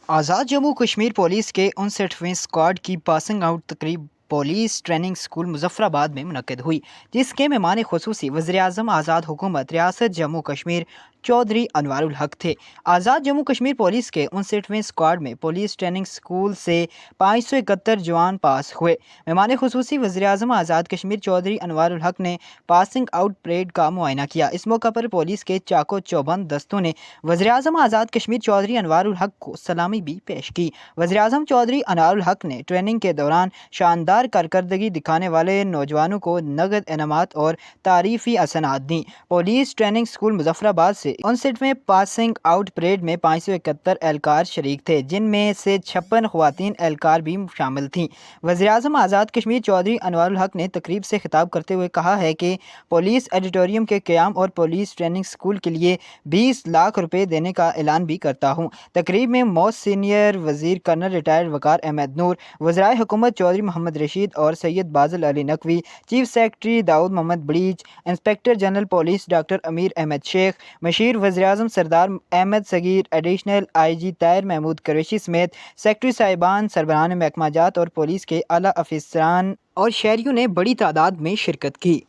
آزاد Jammu Kashmir police کے 59ویں squad کی passing out تقریب پولیس ٹریننگ اسکول مظفر آباد میں منعقد ہوئی، جس کے مہمان خصوصی وزیراعظم آزاد حکومت ریاست جموں کشمیر چودھری انوار الحق تھے۔ آزاد جموں کشمیر پولیس کے 59ویں اسکواڈ میں پولیس ٹریننگ اسکول سے 571 جوان پاس ہوئے۔ مہمان خصوصی وزیراعظم آزاد کشمیر چودھری انوار الحق نے پاسنگ آؤٹ پریڈ کا معائنہ کیا۔ اس موقع پر پولیس کے چاق و چوبند دستوں نے وزیراعظم آزاد کشمیر چودھری انوار الحق کو سلامی بھی پیش کی۔ وزیراعظم چودھری انوار الحق نے ٹریننگ کے دوران شاندار کارکردگی دکھانے والے نوجوانوں کو نقد انعامات اور تعریفی اسناد دیں۔ پولیس ٹریننگ اسکول مظفر آباد سے 59ویں پاسنگ آؤٹ پریڈ میں 571 اہلکار شریک تھے، جن میں سے 56 خواتین اہلکار بھی شامل تھیں۔ وزیراعظم آزاد کشمیر چودھری انوار الحق نے تقریب سے خطاب کرتے ہوئے کہا ہے کہ پولیس آڈیٹوریم کے قیام اور پولیس ٹریننگ اسکول کے لیے 20 لاکھ روپے دینے کا اعلان بھی کرتا ہوں۔ تقریب میں موسٹ سینئر وزیر کرنل ریٹائرڈ وقار احمد نور، وزرائے حکومت چودھری محمد رشید اور سید بازل علی نقوی، چیف سیکرٹری داؤد محمد Barech, inspector general police doctor امیر احمد شیخ، مشیر وزیراعظم سردار احمد صغیر، ایڈیشنل آئی جی طاہر محمود قریشی سمیت سیکرٹری صاحبان، سربراہان محکمہ جات اور پولیس کے اعلیٰ افسران اور شہریوں نے بڑی تعداد میں شرکت کی۔